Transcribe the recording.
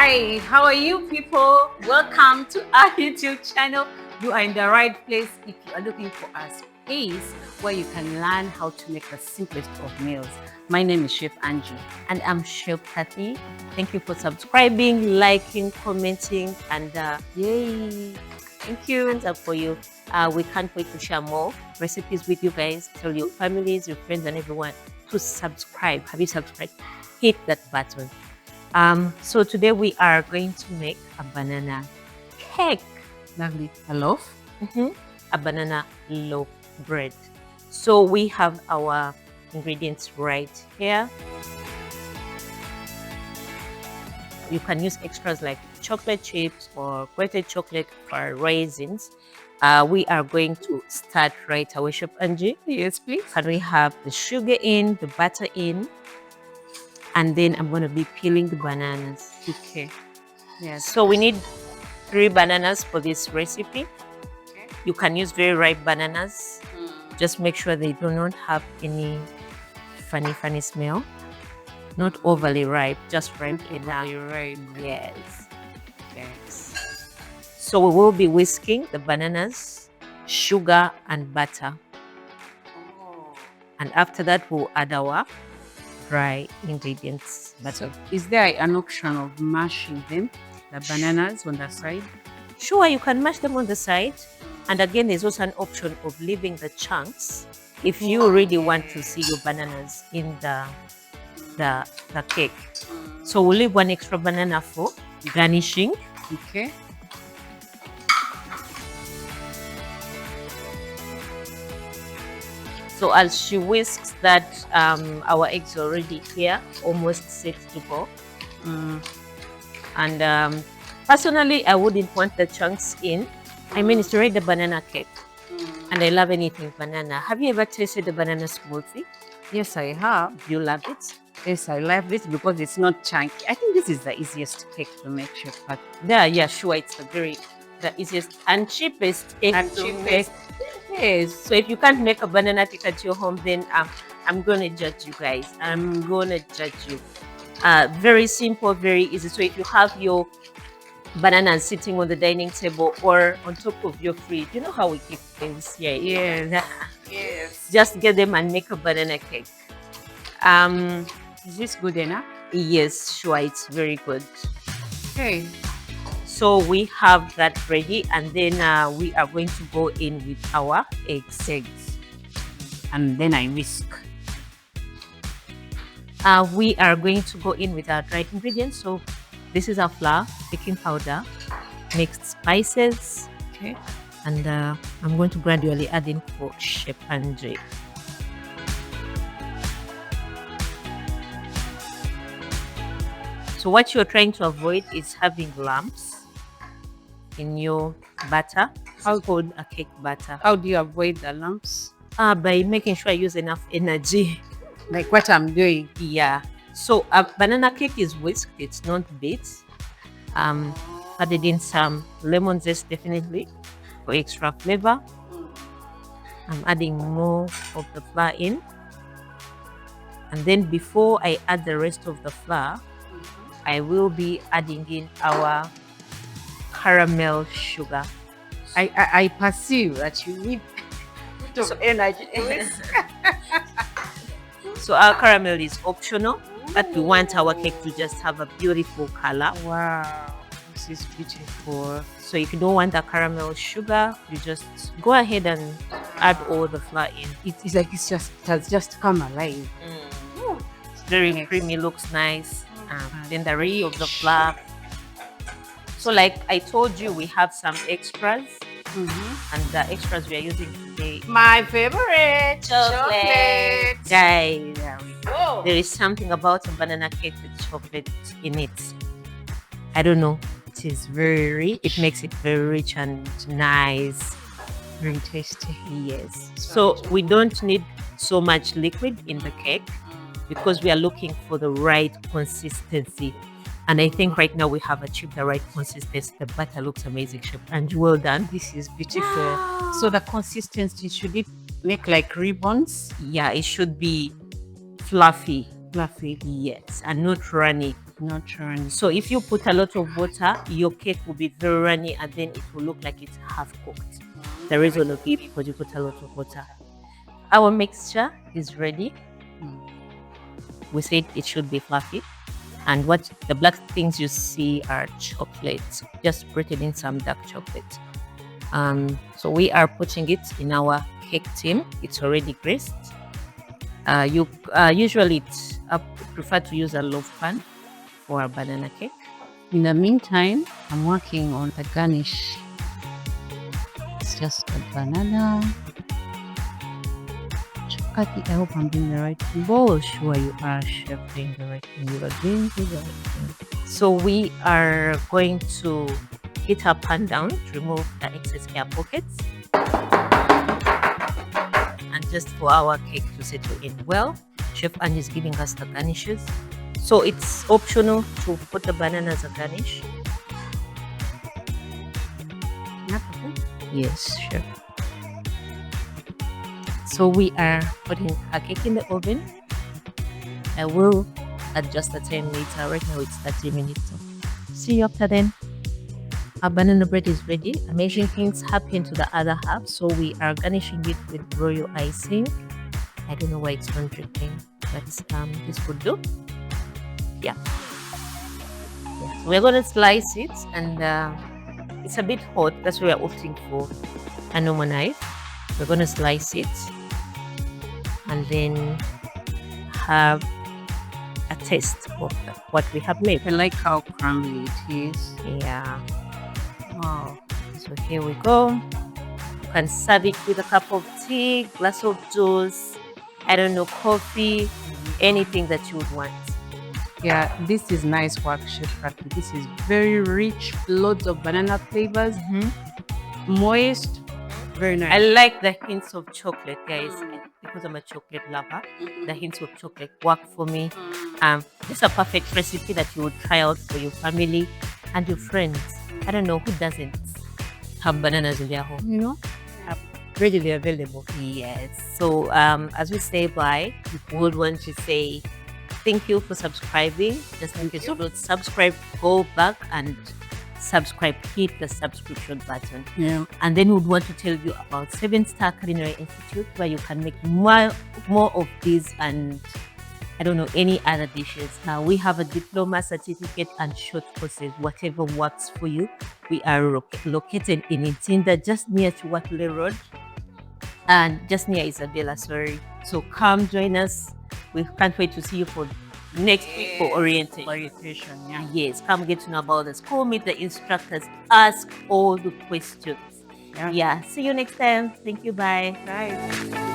Hi, how are you people? Welcome to our YouTube channel. You are in the right place if you are looking for a space where you can learn how to make the simplest of meals. My name is Chef Angie. And I'm Chef Cathy. Thank you for subscribing, liking, commenting, and yay! Thank you. Hands up for you. We can't wait to share more recipes with you guys. Tell your families, your friends, and everyone to subscribe. Have you subscribed? Hit that button. So today we are going to make a banana cake. Lovely. A loaf? A banana loaf bread. So we have our ingredients right here. You can use extras like chocolate chips or grated chocolate or raisins. We are going to start right away, Chef Angie. Yes, please. Can we have the sugar in, the butter in, and then I'm going to be peeling the bananas. Okay. Yes. So we need 3 bananas for this recipe. Okay. You can use very ripe bananas. Just make sure they do not have any funny smell. Not overly ripe, just ripe enough. You're right. Yes. Yes. So we will be whisking the bananas, sugar, and butter. And after that, we'll add our dry ingredients. So, is there an option of mashing them, the bananas on the side? Sure, you can mash them on the side. And again, there's also an option of leaving the chunks if you really want to see your bananas in the cake. So we'll leave 1 extra banana for garnishing. Okay. So as she whisks that, our eggs are already here, almost set to go. And personally, I wouldn't want the chunks in. I mean, it's already the banana cake. And I love anything banana. Have you ever tasted the banana smoothie? Yes, I have. Do you love it? Yes, I love this because it's not chunky. I think this is the easiest cake to make, Chef. But Yeah, sure. It's the easiest and cheapest cake and to cheapest. make. Yes. So if you can't make a banana cake at your home, then I'm gonna judge you guys. I'm gonna judge you. Very simple, very easy. So if you have your bananas sitting on the dining table or on top of your fridge, you know how we keep things here. yes, yes. Just get them and make a banana cake. Is this good enough? Yes, sure. It's very good. Okay. So we have that ready, and then we are going to go in with our eggs. And then I whisk. We are going to go in with our dried ingredients. So this is our flour, baking powder, mixed spices. Okay. And I'm going to gradually add in for Chef Angie. So what you're trying to avoid is having lumps in your batter. How called a cake batter. How do you avoid the lumps? By making sure I use enough energy. Like what I'm doing. Yeah. So a banana cake is whisked, it's not beat. Added in some lemon zest definitely for extra flavor. I'm adding more of the flour in. And then before I add the rest of the flour, I will be adding in our caramel sugar. I perceive that you need some energy. So our caramel is optional, but we want our cake to just have a beautiful color. Wow, this is beautiful. So if you don't want the caramel sugar, you just go ahead and add all the flour in. It's like it has just come alive. It's very creamy, looks nice. Then the rest of the flour. So like I told you, we have some extras. And the extras we are using today, My favorite chocolate. Guys, There we go. there is something about a banana cake with chocolate in it. I don't know. It is very rich. It makes it very rich and nice. Very tasty. Yes. So we don't need so much liquid in the cake because we are looking for the right consistency. And I think right now we have achieved the right consistency. The butter looks amazing, Chef, and well done. This is beautiful. Wow. So the consistency, should it make like ribbons? Yeah, it should be fluffy. Fluffy. Yes, and not runny. Not runny. So if you put a lot of water, your cake will be very runny and then it will look like it's half cooked. The reason will be because you put a lot of water. Our mixture is ready. We said it should be fluffy. And what the black things you see are chocolates, just sprinkling in some dark chocolate. So we are putting it in our cake tin. It's already greased. You usually prefer to use a loaf pan for a banana cake. In the meantime, I'm working on the garnish. It's just a banana. Cathy, I hope I'm doing the right thing. Oh, sure you are, chef, doing the right thing. You are doing the right thing. So we are going to heat our pan down to remove the excess air pockets. And just for our cake to settle in well, Chef Angie is giving us the garnishes. So it's optional to put the banana as a garnish. Yes, chef. So we are putting our cake in the oven. I will adjust the time later. Right now it's 30 minutes. So see you after then. Our banana bread is ready. Amazing things happen to the other half. So we are garnishing it with royal icing. I don't know why it's not dripping, but this would do. Yeah. So we're gonna slice it, and it's a bit hot. That's why we're opting for a normal knife. We're gonna slice it and then have a taste of what we have made. I like how crumbly it is. Yeah. Wow. So here we go. You can serve it with a cup of tea, glass of juice, I don't know, coffee, anything that you would want. Yeah, this is nice work, Chef Cathy. This is very rich, loads of banana flavors, moist, very nice. I like the hints of chocolate, guys, because I'm a chocolate lover. The hints of chocolate work for me. This is a perfect recipe that you would try out for your family and your friends. I don't know who doesn't have bananas in their home, you know? Readily available. Yes. So as we say bye, we would want to say thank you for subscribing. Just in case you don't subscribe, go back and subscribe. Hit the subscription button. Yeah. And then we would want to tell you about 7-Star Culinary Institute, where you can make more of these and I don't know, any other dishes. Now we have a diploma, certificate and short courses, whatever works for you. We are located in Itinda, just near Chiwatule Road and just near Isabella, sorry. So come join us. We can't wait to see you for next week for orientation. Yeah. Yes, come get to know about the school, meet the instructors, ask all the questions. Yeah. See you next time. Thank you. Bye. Bye.